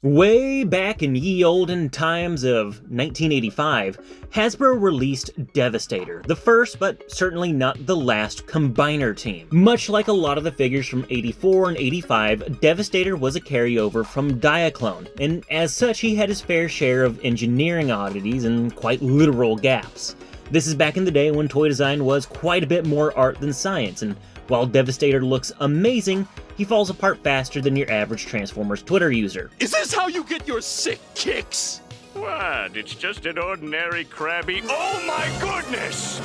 Way back in ye olden times of 1985, Hasbro released Devastator, the first but certainly not the last Combiner team. Much like a lot of the figures from 84 and 85, Devastator was a carryover from Diaclone, and as such he had his fair share of engineering oddities and quite literal gaps. This is back in the day when toy design was quite a bit more art than science, and while Devastator looks amazing, he falls apart faster than your average Transformers Twitter user. Is this how you get your sick kicks? What? It's just an ordinary crabby... Oh my goodness!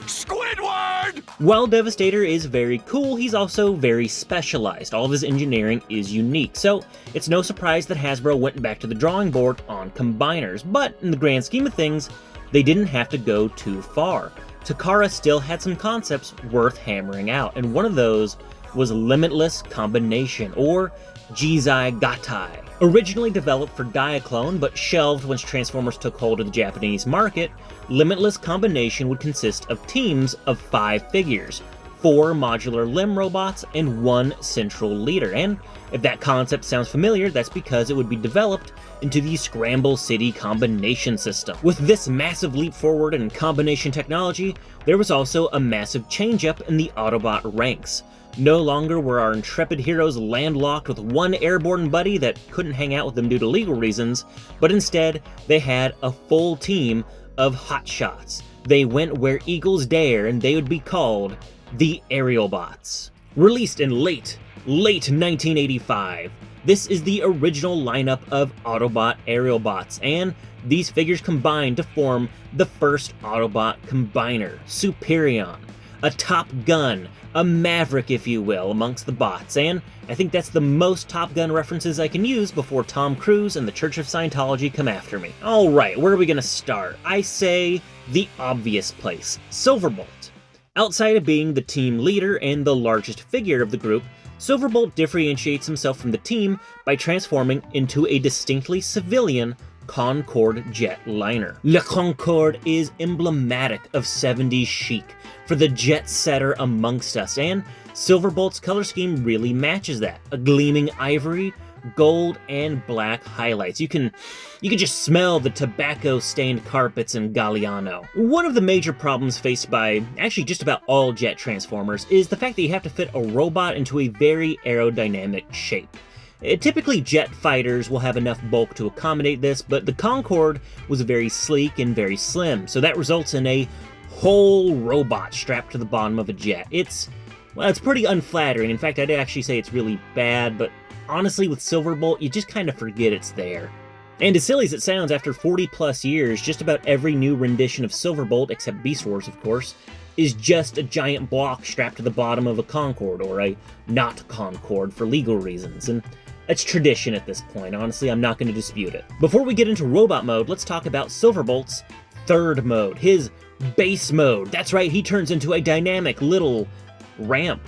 Squidward! While Devastator is very cool, he's also very specialized. All of his engineering is unique, so it's no surprise that Hasbro went back to the drawing board on Combiners, but in the grand scheme of things, they didn't have to go too far. Takara still had some concepts worth hammering out, and one of those was Limitless Combination, or Jizai Gatai. Originally developed for Diaclone, but shelved once Transformers took hold of the Japanese market, Limitless Combination would consist of teams of 5 figures, 4 modular limb robots, and 1 central leader. And if that concept sounds familiar, that's because it would be developed into the Scramble City combination system. With this massive leap forward in combination technology, there was also a massive change-up in the Autobot ranks. No longer were our intrepid heroes landlocked with one airborne buddy that couldn't hang out with them due to legal reasons, but instead they had a full team of hotshots. They went where eagles dare, and they would be called the Aerialbots. Released in late 1985, this is the original lineup of Autobot Aerialbots, and these figures combined to form the first Autobot Combiner, Superion, a Top Gun, a Maverick if you will, amongst the bots, and I think that's the most Top Gun references I can use before Tom Cruise and the Church of Scientology come after me. Alright, where are we gonna start? I say the obvious place, Silverbolt. Outside of being the team leader and the largest figure of the group, Silverbolt differentiates himself from the team by transforming into a distinctly civilian Concorde jetliner. Le Concorde is emblematic of 70s chic for the jet setter amongst us, and Silverbolt's color scheme really matches that. A gleaming ivory, gold, and black highlights. You can just smell the tobacco-stained carpets in Galliano. One of the major problems faced by actually just about all jet transformers is the fact that you have to fit a robot into a very aerodynamic shape. Typically, jet fighters will have enough bulk to accommodate this, but the Concorde was very sleek and very slim, so that results in a whole robot strapped to the bottom of a jet. It's pretty unflattering. In fact, I'd actually say it's really bad, but honestly, with Silverbolt, you just kind of forget it's there. And as silly as it sounds, after 40 plus years, just about every new rendition of Silverbolt, except Beast Wars of course, is just a giant block strapped to the bottom of a Concorde, or a not Concorde for legal reasons, and it's tradition at this point. Honestly, I'm not going to dispute it. Before we get into robot mode, let's talk about Silverbolt's third mode, his base mode. That's right, he turns into a dynamic little ramp.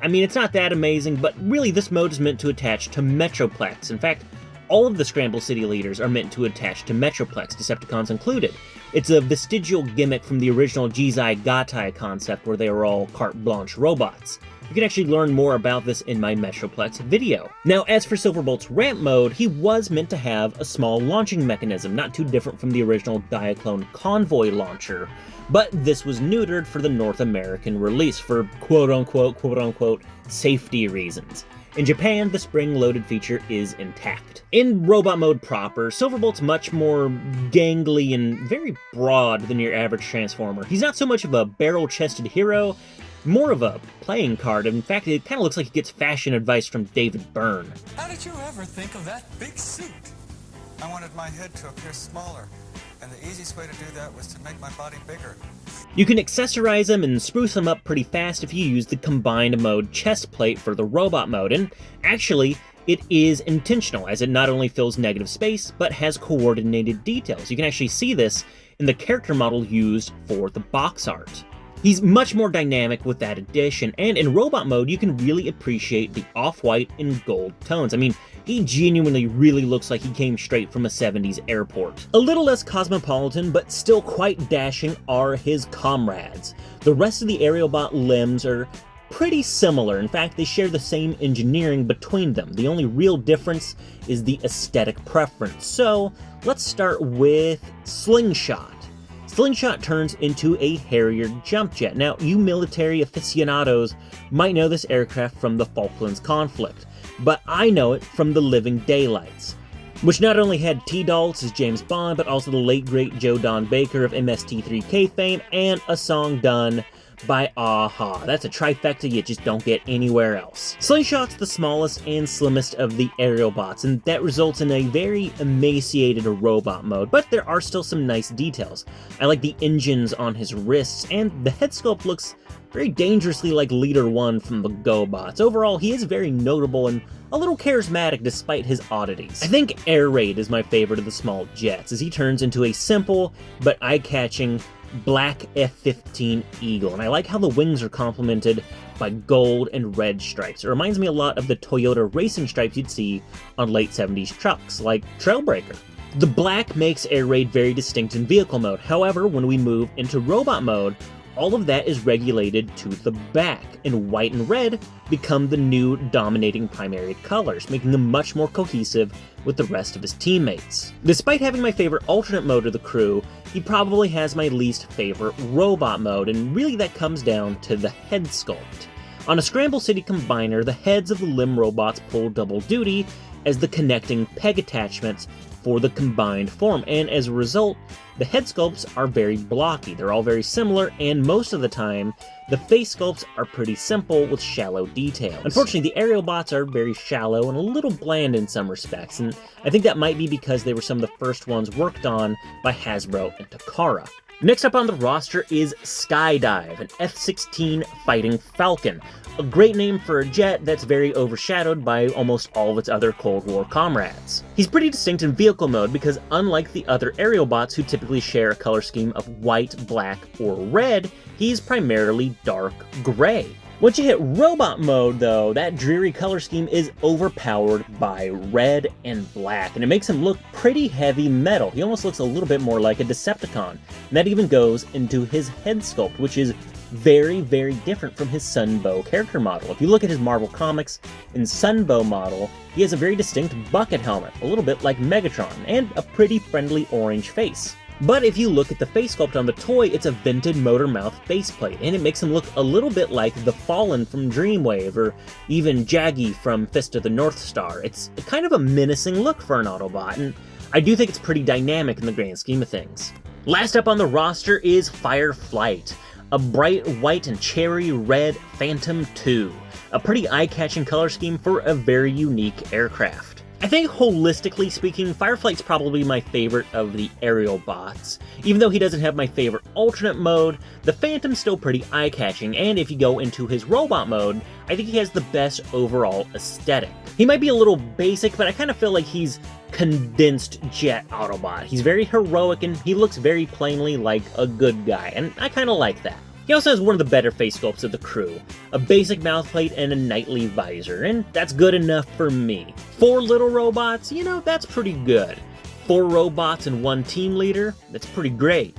I mean, it's not that amazing, but really this mode is meant to attach to Metroplex. In fact, all of the Scramble City leaders are meant to attach to Metroplex, Decepticons included. It's a vestigial gimmick from the original Jizai Gatai concept where they were all carte blanche robots. You can actually learn more about this in my Metroplex video. Now, as for Silverbolt's ramp mode, he was meant to have a small launching mechanism, not too different from the original Diaclone Convoy launcher, but this was neutered for the North American release for quote-unquote safety reasons. In Japan, the spring-loaded feature is intact. In robot mode proper, Silverbolt's much more gangly and very broad than your average Transformer. He's not so much of a barrel-chested hero, more of a playing card. In fact, it kind of looks like he gets fashion advice from David Byrne. How did you ever think of that big suit? I wanted my head to appear smaller, and the easiest way to do that was to make my body bigger. You can accessorize him and spruce him up pretty fast if you use the combined mode chest plate for the robot mode, and actually, it is intentional, as it not only fills negative space, but has coordinated details. You can actually see this in the character model used for the box art. He's much more dynamic with that addition, and in robot mode, you can really appreciate the off-white and gold tones. I mean, he genuinely really looks like he came straight from a 70s airport. A little less cosmopolitan, but still quite dashing, are his comrades. The rest of the Aerialbot limbs are pretty similar. In fact, they share the same engineering between them. The only real difference is the aesthetic preference. So let's start with Slingshot. Slingshot turns into a Harrier jump jet. Now, you military aficionados might know this aircraft from the Falklands conflict, but I know it from the Living Daylights, which not only had T-Daltz as James Bond, but also the late great Joe Don Baker of MST3K fame, and a song done by Aha. That's a trifecta you just don't get anywhere else. Slingshot's the smallest and slimmest of the Aerialbots, and that results in a very emaciated robot mode, but there are still some nice details. I like the engines on his wrists, and the head sculpt looks very dangerously like Leader 1 from the GoBots. Overall, he is very notable and a little charismatic despite his oddities. I think Air Raid is my favorite of the small jets, as he turns into a simple but eye-catching black F-15 Eagle, and I like how the wings are complemented by gold and red stripes. It reminds me a lot of the Toyota racing stripes you'd see on late 70s trucks, like Trailbreaker. The black makes Air Raid very distinct in vehicle mode. However, when we move into robot mode, all of that is regulated to the back, and white and red become the new dominating primary colors, making them much more cohesive with the rest of his teammates. Despite having my favorite alternate mode of the crew, he probably has my least favorite robot mode, and really that comes down to the head sculpt. On a Scramble City Combiner, the heads of the limb robots pull double duty as the connecting peg attachments for the combined form, and as a result, the head sculpts are very blocky. They're all very similar, and most of the time, the face sculpts are pretty simple with shallow details. Unfortunately, the Aerialbots are very shallow and a little bland in some respects, and I think that might be because they were some of the first ones worked on by Hasbro and Takara. Next up on the roster is Skydive, an F-16 Fighting Falcon. A great name for a jet that's very overshadowed by almost all of its other Cold War comrades. He's pretty distinct in vehicle mode because unlike the other Aerialbots who typically share a color scheme of white, black, or red, he's primarily dark gray. Once you hit robot mode, though, that dreary color scheme is overpowered by red and black, and it makes him look pretty heavy metal. He almost looks a little bit more like a Decepticon, and that even goes into his head sculpt, which is very, very different from his Sunbow character model. If you look at his Marvel Comics and Sunbow model, he has a very distinct bucket helmet, a little bit like Megatron, and a pretty friendly orange face. But if you look at the face sculpt on the toy, it's a vented motor mouth faceplate, and it makes him look a little bit like the Fallen from Dreamwave, or even Jaggy from Fist of the North Star. It's kind of a menacing look for an Autobot, and I do think it's pretty dynamic in the grand scheme of things. Last up on the roster is Fireflight, a bright white and cherry red Phantom II, a pretty eye-catching color scheme for a very unique aircraft. I think holistically speaking, Fireflight's probably my favorite of the Aerialbots. Even though he doesn't have my favorite alternate mode, the Phantom's still pretty eye-catching, and if you go into his robot mode, I think he has the best overall aesthetic. He might be a little basic, but I kind of feel like he's condensed jet Autobot. He's very heroic, and he looks very plainly like a good guy, and I kind of like that. He also has one of the better face sculpts of the crew, a basic mouthplate and a knightly visor, and that's good enough for me. 4 little robots, you know, that's pretty good. 4 robots and 1 team leader, that's pretty great.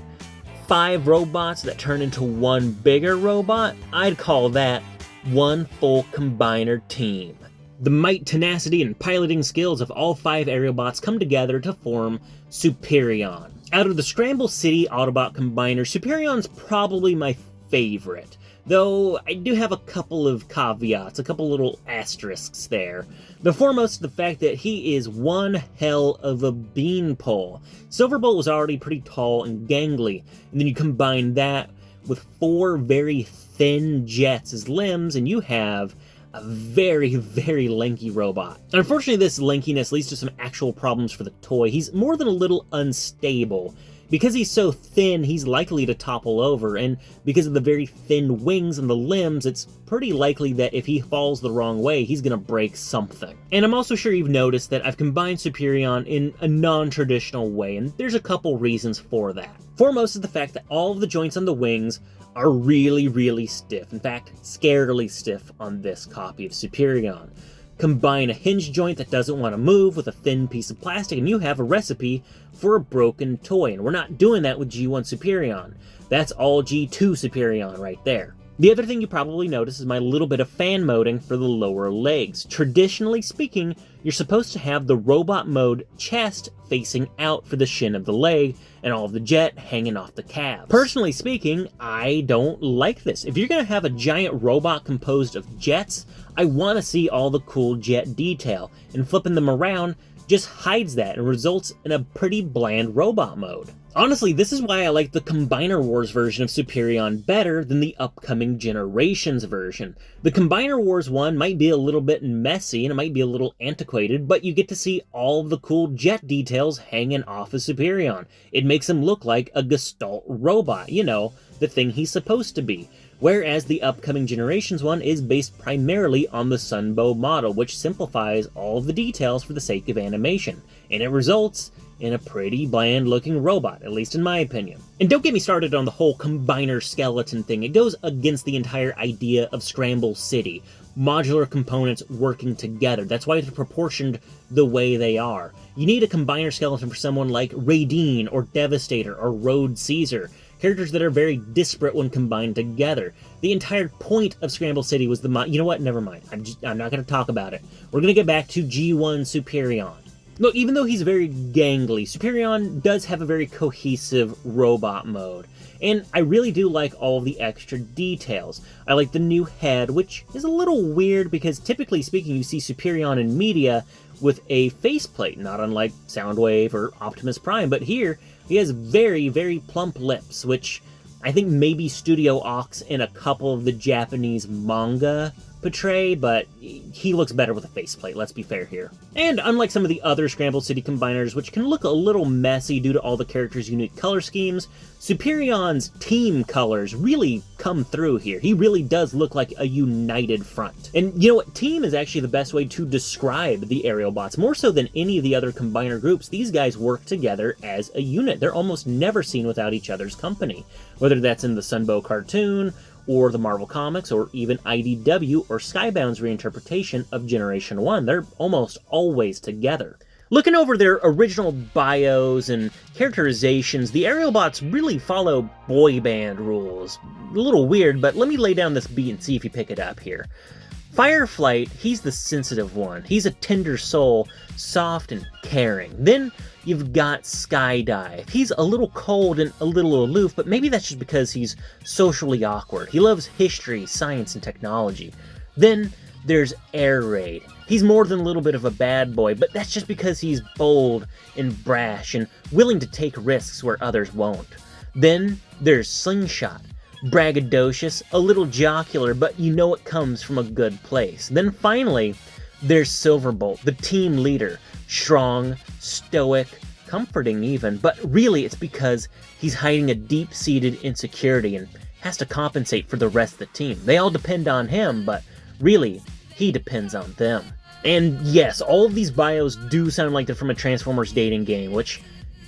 5 robots that turn into 1 bigger robot, I'd call that 1 full combiner team. The might, tenacity, and piloting skills of all 5 Aerialbots come together to form Superion. Out of the Scramble City Autobot combiner, Superion's probably my favorite, though I do have a couple of caveats, a couple little asterisks there. The foremost, the fact that he is one hell of a beanpole. Silverbolt was already pretty tall and gangly, and then you combine that with 4 very thin jets as limbs, and you have a very, very lanky robot. Unfortunately, this lankiness leads to some actual problems for the toy. He's more than a little unstable. Because he's so thin, he's likely to topple over, and because of the very thin wings and the limbs, it's pretty likely that if he falls the wrong way, he's gonna break something. And I'm also sure you've noticed that I've combined Superion in a non-traditional way, and there's a couple reasons for that. Foremost is the fact that all of the joints on the wings are really, really stiff. In fact, scarily stiff on this copy of Superion. Combine a hinge joint that doesn't want to move with a thin piece of plastic, and you have a recipe for a broken toy. And we're not doing that with G1 Superion. That's all G2 Superion right there. The other thing you probably notice is my little bit of fan moding for the lower legs. Traditionally speaking, you're supposed to have the robot mode chest facing out for the shin of the leg and all of the jet hanging off the calves. Personally speaking, I don't like this. If you're going to have a giant robot composed of jets, I want to see all the cool jet detail, and flipping them around just hides that and results in a pretty bland robot mode. Honestly, this is why I like the Combiner Wars version of Superion better than the upcoming Generations version. The Combiner Wars one might be a little bit messy and it might be a little antiquated, but you get to see all of the cool jet details hanging off of Superion. It makes him look like a Gestalt robot, you know, the thing he's supposed to be. Whereas the upcoming Generations one is based primarily on the Sunbow model, which simplifies all of the details for the sake of animation, and it results in a pretty bland looking robot, at least in my opinion. And don't get me started on the whole combiner skeleton thing. It goes against the entire idea of Scramble City, modular components working together. That's why they're proportioned the way they are. You need a combiner skeleton for someone like Radine or Devastator or Road Caesar, characters that are very disparate when combined together. The entire point of Scramble City was the you know what? Never mind. I'm not going to talk about it. We're going to get back to G1 Superion. Look, even though he's very gangly, Superion does have a very cohesive robot mode. And I really do like all of the extra details. I like the new head, which is a little weird because typically speaking you see Superion in media with a faceplate, not unlike Soundwave or Optimus Prime, but here he has very, very plump lips, which I think maybe Studio Ox and a couple of the Japanese manga portray, but he looks better with a faceplate, let's be fair here. And unlike some of the other Scramble City combiners, which can look a little messy due to all the characters' unique color schemes, Superion's team colors really come through here. He really does look like a united front. And you know what? Team is actually the best way to describe the Aerialbots. More so than any of the other combiner groups, these guys work together as a unit. They're almost never seen without each other's company. Whether that's in the Sunbow cartoon, or the Marvel Comics, or even IDW or Skybound's reinterpretation of Generation 1. They're almost always together. Looking over their original bios and characterizations, the Aerialbots really follow boy band rules. A little weird, but let me lay down this beat and see if you pick it up here. Fireflight, he's the sensitive one. He's a tender soul, soft and caring. Then you've got Skydive. He's a little cold and a little aloof, but maybe that's just because he's socially awkward. He loves history, science, and technology. Then there's Air Raid. He's more than a little bit of a bad boy, but that's just because he's bold and brash and willing to take risks where others won't. Then there's Slingshot. Braggadocious, a little jocular, but you know it comes from a good place. Then finally, there's Silverbolt, the team leader. Strong, stoic, comforting even, but really it's because he's hiding a deep-seated insecurity and has to compensate for the rest of the team. They all depend on him, but really, he depends on them. And yes, all of these bios do sound like they're from a Transformers dating game, which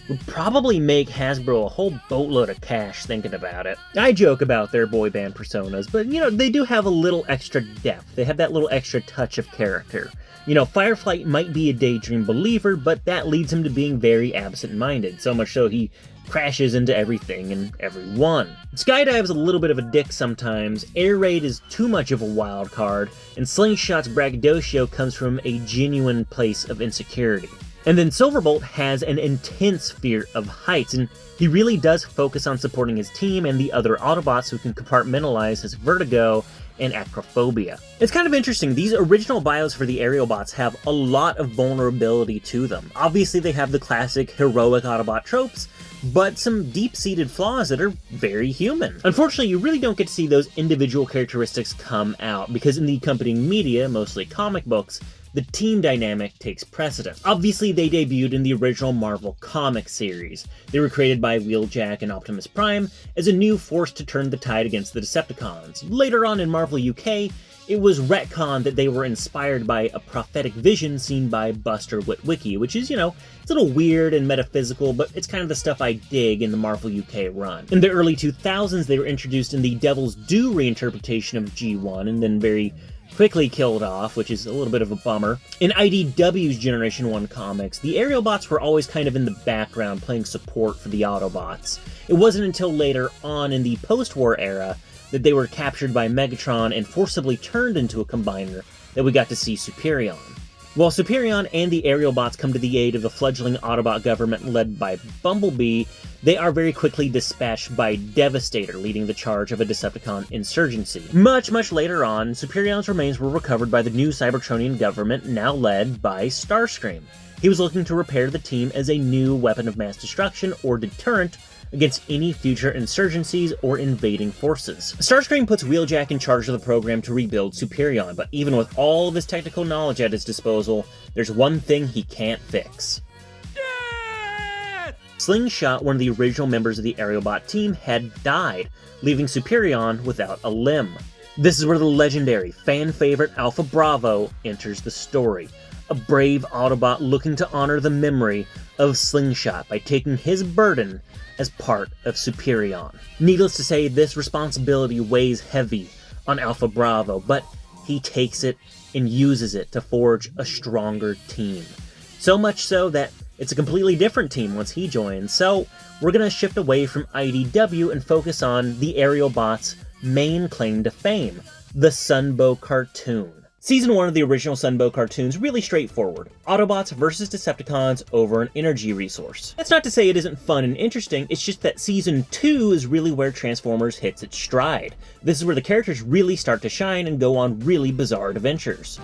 would probably make Hasbro a whole boatload of cash thinking about it. I joke about their boy band personas, but you know, they do have a little extra depth. They have that little extra touch of character. You know, Fireflight might be a daydream believer, but that leads him to being very absent-minded, so much so he crashes into everything and everyone. Skydive's a little bit of a dick sometimes, Air Raid is too much of a wild card, and Slingshot's braggadocio comes from a genuine place of insecurity. And then Silverbolt has an intense fear of heights, and he really does focus on supporting his team and the other Autobots who can compartmentalize his vertigo and acrophobia. It's kind of interesting, these original bios for the Aerialbots have a lot of vulnerability to them. Obviously they have the classic heroic Autobot tropes, but some deep-seated flaws that are very human. Unfortunately, you really don't get to see those individual characteristics come out, because in the accompanying media, mostly comic books, the team dynamic takes precedence. Obviously, they debuted in the original Marvel comic series. They were created by Wheeljack and Optimus Prime as a new force to turn the tide against the Decepticons. Later on in Marvel UK, it was retconned that they were inspired by a prophetic vision seen by Buster Witwicky, which is, you know, it's a little weird and metaphysical, but it's kind of the stuff I dig in the Marvel UK run. In the early 2000s, they were introduced in the Devil's Due reinterpretation of G1, and then very quickly killed off, which is a little bit of a bummer. In IDW's Generation 1 comics, the Aerialbots were always kind of in the background playing support for the Autobots. It wasn't until later on in the post-war era that they were captured by Megatron and forcibly turned into a Combiner that we got to see Superion. While Superion and the Aerialbots come to the aid of the fledgling Autobot government led by Bumblebee, they are very quickly dispatched by Devastator, leading the charge of a Decepticon insurgency. Much later on, Superion's remains were recovered by the new Cybertronian government, now led by Starscream. He was looking to repair the team as a new weapon of mass destruction or deterrent against any future insurgencies or invading forces. Starscream puts Wheeljack in charge of the program to rebuild Superion, but even with all of his technical knowledge at his disposal, there's one thing he can't fix. Slingshot, one of the original members of the Aerialbot team, had died, leaving Superion without a limb. This is where the legendary, fan-favorite Alpha Bravo enters the story. A brave Autobot looking to honor the memory of Slingshot by taking his burden as part of Superion. Needless to say, this responsibility weighs heavy on Alpha Bravo, but he takes it and uses it to forge a stronger team. So much so that it's a completely different team once he joins, so we're going to shift away from IDW and focus on the Aerialbots' main claim to fame, the Sunbow cartoon. Season 1 of the original Sunbow cartoon's really straightforward. Autobots versus Decepticons over an energy resource. That's not to say it isn't fun and interesting, it's just that Season 2 is really where Transformers hits its stride. This is where the characters really start to shine and go on really bizarre adventures.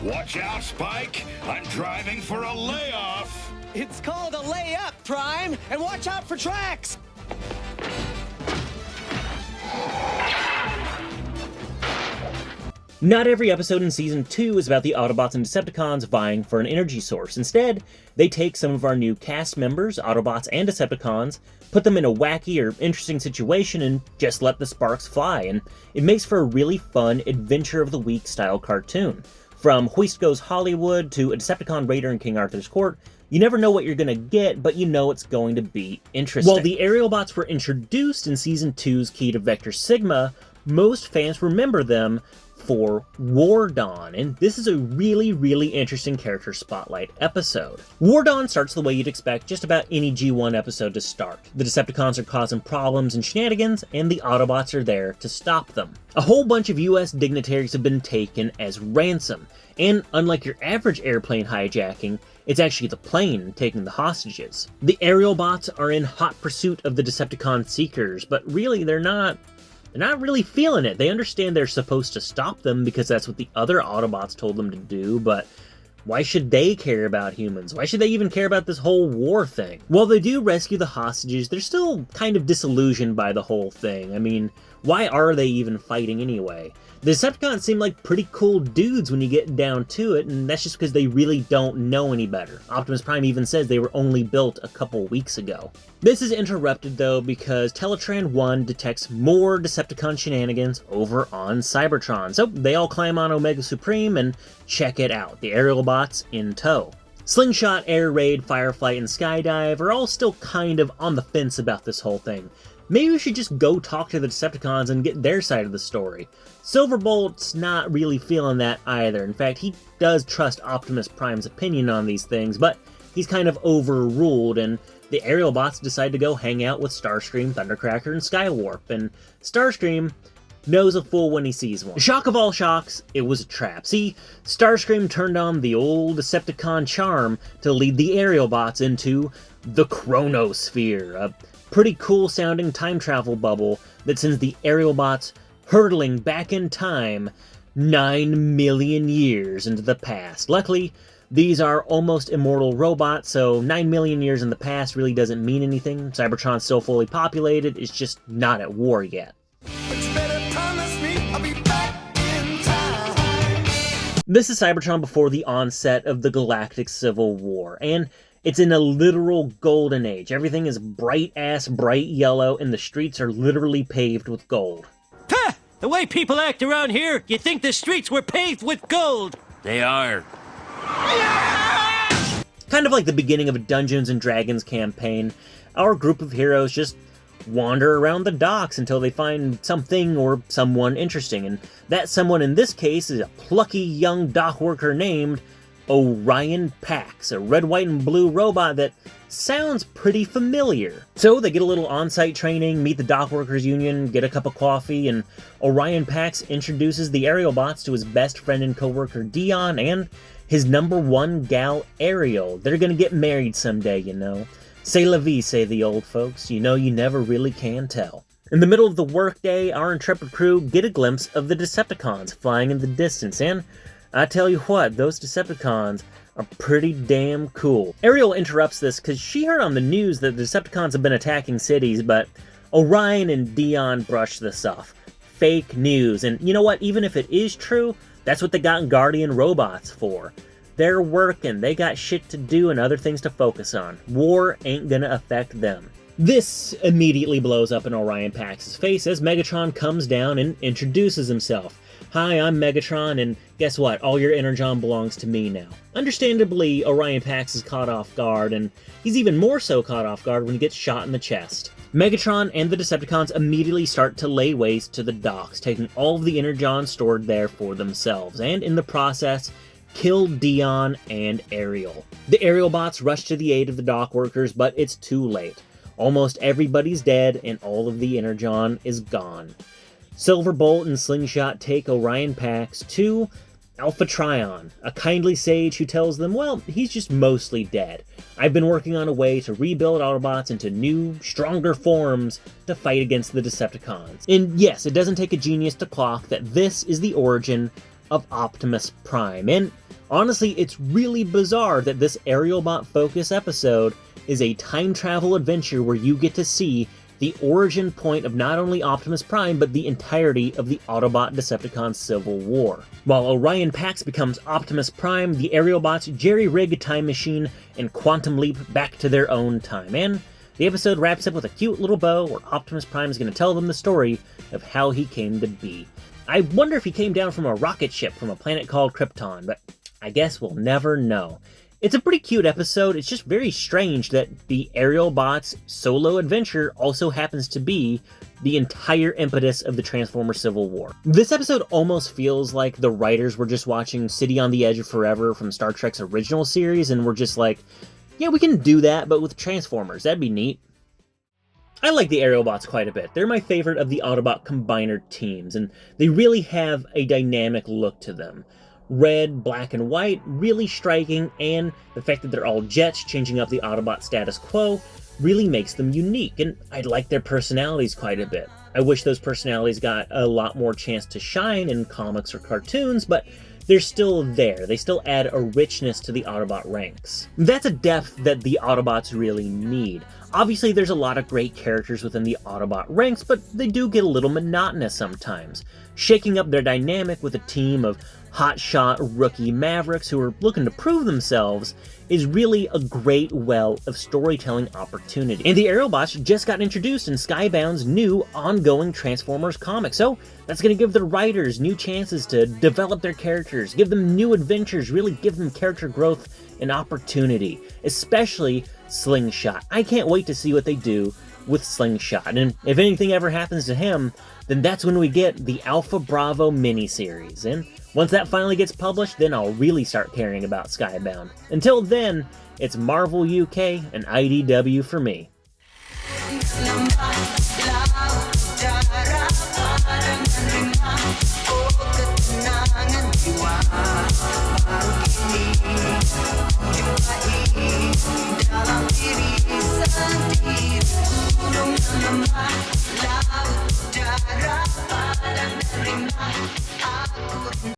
Watch out, Spike! I'm driving for a layoff! It's called a layup, Prime, and watch out for tracks! Not every episode in Season 2 is about the Autobots and Decepticons vying for an energy source. Instead, they take some of our new cast members, Autobots and Decepticons, put them in a wacky or interesting situation, and just let the sparks fly, and it makes for a really fun Adventure of the Week style cartoon. From Hoist Goes Hollywood to a Decepticon Raider in King Arthur's Court, you never know what you're gonna get, but you know it's going to be interesting. While the Aerialbots were introduced in Season 2's Key to Vector Sigma, most fans remember them for War Dawn, and this is a really interesting character spotlight episode. War Dawn starts the way you'd expect just about any G1 episode to start. The Decepticons are causing problems and shenanigans, and the Autobots are there to stop them. A whole bunch of US dignitaries have been taken as ransom, and unlike your average airplane hijacking, it's actually the plane taking the hostages. The Aerialbots are in hot pursuit of the Decepticon Seekers, but really they're not really feeling it. They understand they're supposed to stop them because that's what the other Autobots told them to do, but why should they care about humans? Why should they even care about this whole war thing? While they do rescue the hostages, they're still kind of disillusioned by the whole thing. I mean, why are they even fighting anyway? The Decepticons seem like pretty cool dudes when you get down to it, and that's just because they really don't know any better. Optimus Prime even says they were only built a couple weeks ago. This is interrupted though because Teletran 1 detects more Decepticon shenanigans over on Cybertron, so they all climb on Omega Supreme and check it out, the Aerialbots in tow. Slingshot, Air Raid, Fireflight, and Skydive are all still kind of on the fence about this whole thing. Maybe we should just go talk to the Decepticons and get their side of the story. Silverbolt's not really feeling that either. In fact, he does trust Optimus Prime's opinion on these things, but he's kind of overruled, and the Aerialbots decide to go hang out with Starscream, Thundercracker, and Skywarp, and Starscream knows a fool when he sees one. Shock of all shocks, it was a trap. See, Starscream turned on the old Decepticon charm to lead the Aerialbots into the Chronosphere, a pretty cool sounding time travel bubble that sends the Aerialbots hurtling back in time 9 million years into the past. Luckily, these are almost immortal robots, so 9 million years in the past really doesn't mean anything. Cybertron's still fully populated, it's just not at war yet. This is Cybertron before the onset of the Galactic Civil War, and it's in a literal golden age. Everything is bright yellow, and the streets are literally paved with gold. Ha! The way people act around here, you'd think the streets were paved with gold. They are. Kind of like the beginning of a Dungeons & Dragons campaign, our group of heroes just wander around the docks until they find something or someone interesting, and that someone in this case is a plucky young dock worker named Orion Pax, a red, white, and blue robot that sounds pretty familiar. So they get a little on-site training, meet the Dock Workers Union, get a cup of coffee, and Orion Pax introduces the Aerialbots to his best friend and co-worker Dion and his #1 gal Ariel. They're gonna get married someday, you know. C'est la vie, say the old folks. You know, you never really can tell. In the middle of the workday, our intrepid crew get a glimpse of the Decepticons flying in the distance, and I tell you what, those Decepticons are pretty damn cool. Ariel interrupts this because she heard on the news that the Decepticons have been attacking cities, but Orion and Dion brush this off. Fake news, and you know what, even if it is true, that's what they got Guardian robots for. They're working, they got shit to do and other things to focus on. War ain't gonna affect them. This immediately blows up in Orion Pax's face as Megatron comes down and introduces himself. Hi, I'm Megatron, and guess what? All your Energon belongs to me now. Understandably, Orion Pax is caught off guard, and he's even more so caught off guard when he gets shot in the chest. Megatron and the Decepticons immediately start to lay waste to the docks, taking all of the Energon stored there for themselves, and in the process, kill Dion and Ariel. The Aerialbots rush to the aid of the dock workers, but it's too late. Almost everybody's dead, and all of the Energon is gone. Silverbolt and Slingshot take Orion Pax to Alpha Trion, a kindly sage who tells them, well, he's just mostly dead. I've been working on a way to rebuild Autobots into new, stronger forms to fight against the Decepticons. And yes, it doesn't take a genius to clock that this is the origin of Optimus Prime. And honestly, it's really bizarre that this Aerialbot Focus episode is a time travel adventure where you get to see the origin point of not only Optimus Prime, but the entirety of the Autobot-Decepticon Civil War. While Orion Pax becomes Optimus Prime, the Aerialbots jerry-rig a time machine and quantum leap back to their own time. And the episode wraps up with a cute little bow where Optimus Prime is going to tell them the story of how he came to be. I wonder if he came down from a rocket ship from a planet called Krypton, but I guess we'll never know. It's a pretty cute episode. It's just very strange that the Aerialbots solo adventure also happens to be the entire impetus of the Transformers Civil War. This episode almost feels like the writers were just watching City on the Edge of Forever from Star Trek's original series and were just like, yeah, we can do that, but with Transformers. That'd be neat. I like the Aerialbots quite a bit. They're my favorite of the Autobot Combiner teams, and they really have a dynamic look to them. Red, black, and white, really striking, and the fact that they're all jets, changing up the Autobot status quo, really makes them unique, and I like their personalities quite a bit. I wish those personalities got a lot more chance to shine in comics or cartoons, but they're still there. They still add a richness to the Autobot ranks. That's a depth that the Autobots really need. Obviously, there's a lot of great characters within the Autobot ranks, but they do get a little monotonous sometimes. Shaking up their dynamic with a team of hotshot rookie mavericks who are looking to prove themselves is really a great well of storytelling opportunity. And the Aerialbots just got introduced in Skybound's new ongoing Transformers comic, so that's going to give the writers new chances to develop their characters, give them new adventures, really give them character growth and opportunity, especially Slingshot. I can't wait to see what they do with Slingshot, and if anything ever happens to him, then that's when we get the Alpha Bravo miniseries, and once that finally gets published, then I'll really start caring about Skybound. Until then, it's Marvel UK and IDW for me.